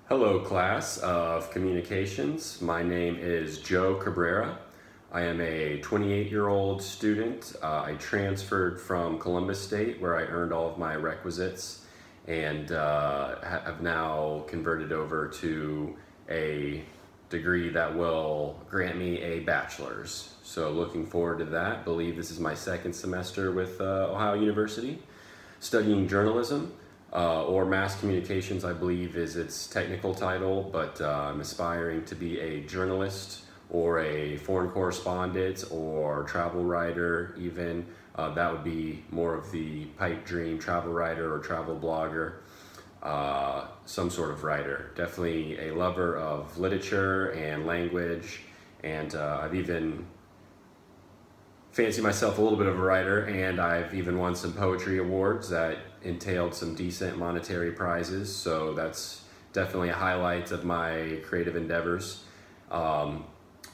Hello, class of communications. My name is Joe Cabrera. I am a 28-year-old student. I transferred from Columbus State, where I earned all of my requisites, and have now converted over to a degree that will grant me a bachelor's. So looking forward to that. Believe this is my second semester with Ohio University, studying journalism. Or mass communications, I believe, is its technical title, but I'm aspiring to be a journalist or a foreign correspondent or travel writer, even. That would be more of the pipe dream, travel writer or travel blogger, some sort of writer. Definitely a lover of literature and language, and I've even fancy myself a little bit of a writer, and I've even won some poetry awards that entailed some decent monetary prizes, so that's definitely a highlight of my creative endeavors.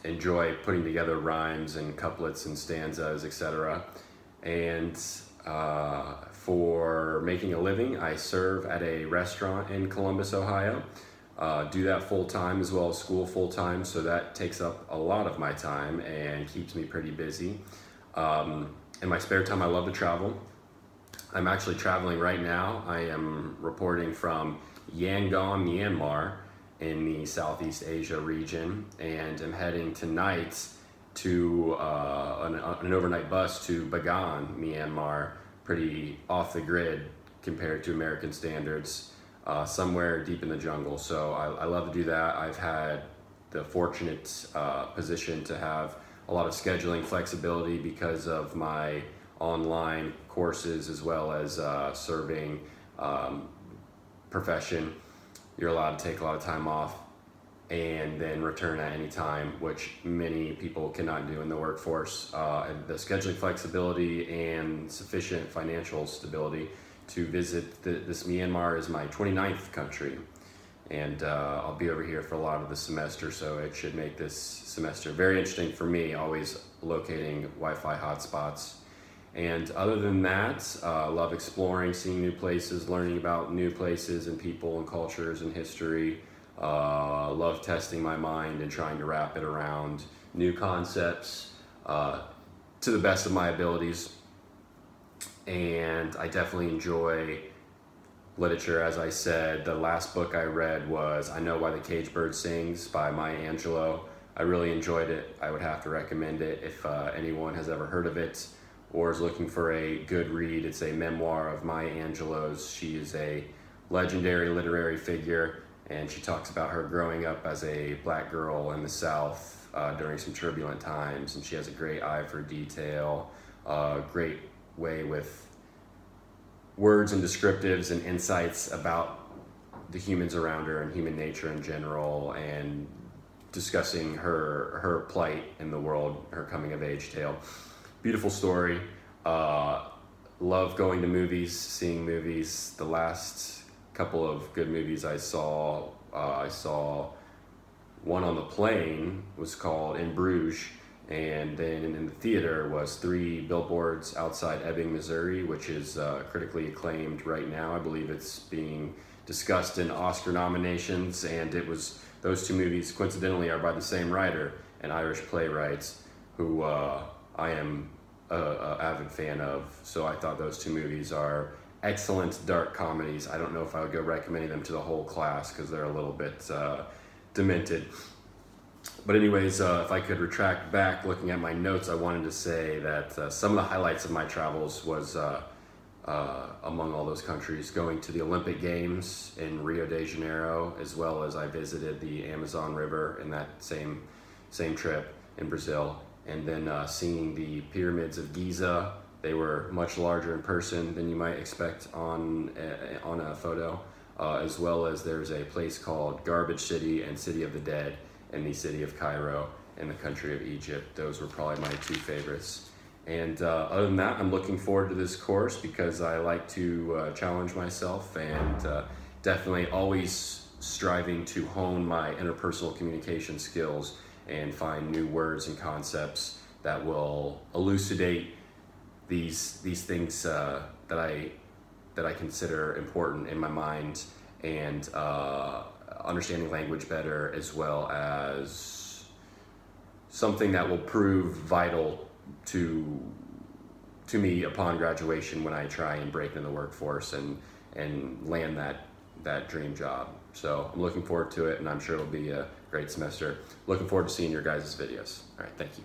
Enjoy putting together rhymes and couplets and stanzas, etc. And for making a living, I serve at a restaurant in Columbus, Ohio. Do that full time as well as school full time, so that takes up a lot of my time and keeps me pretty busy. In my spare time, I love to travel. I'm actually traveling right now. I am reporting from Yangon, Myanmar, in the Southeast Asia region, and I'm heading tonight to an overnight bus to Bagan, Myanmar, pretty off the grid compared to American standards, somewhere deep in the jungle. So I love to do that. I've had the fortunate position to have a lot of scheduling flexibility because of my online courses as well as serving profession. You're allowed to take a lot of time off and then return at any time, which many people cannot do in the workforce. And the scheduling flexibility and sufficient financial stability to visit this Myanmar is my 29th country. And I'll be over here for a lot of the semester, so it should make this semester very interesting for me, always locating Wi-Fi hotspots. And other than that, love exploring, seeing new places, learning about new places and people and cultures and history. Love testing my mind and trying to wrap it around new concepts to the best of my abilities. And I definitely enjoy literature. As I said, the last book I read was I Know Why the Caged Bird Sings by Maya Angelou. I really enjoyed it. I would have to recommend it if anyone has ever heard of it or is looking for a good read. It's a memoir of Maya Angelou's. She is a legendary literary figure, and she talks about her growing up as a black girl in the South during some turbulent times, and she has a great eye for detail, great way with words and descriptives and insights about the humans around her and human nature in general, and discussing her plight in the world, her coming of age tale. Beautiful story. Love going to movies, seeing movies. The last couple of good movies I saw one on the plane, was called In Bruges, and then in the theater was Three Billboards Outside Ebbing, Missouri, which is critically acclaimed right now. I believe it's being discussed in Oscar nominations, and it was, those two movies coincidentally are by the same writer, an Irish playwright who I am a avid fan of. So I thought those two movies are excellent dark comedies. I don't know if I would go recommending them to the whole class because they're a little bit demented. But anyways, if I could retract back, looking at my notes, I wanted to say that some of the highlights of my travels was, among all those countries, going to the Olympic Games in Rio de Janeiro, as well as I visited the Amazon River in that same trip in Brazil, and then seeing the pyramids of Giza. They were much larger in person than you might expect on a photo, as well as there's a place called Garbage City and City of the Dead in the city of Cairo in the country of Egypt. Those were probably my two favorites. And other than that, I'm looking forward to this course because I like to challenge myself, and definitely always striving to hone my interpersonal communication skills and find new words and concepts that will elucidate these things that I consider important in my mind, and understanding language better, as well as something that will prove vital to me upon graduation when I try and break into the workforce and land that dream job. So I'm looking forward to it, and I'm sure it'll be a great semester. Looking forward to seeing your guys' videos. All right, thank you.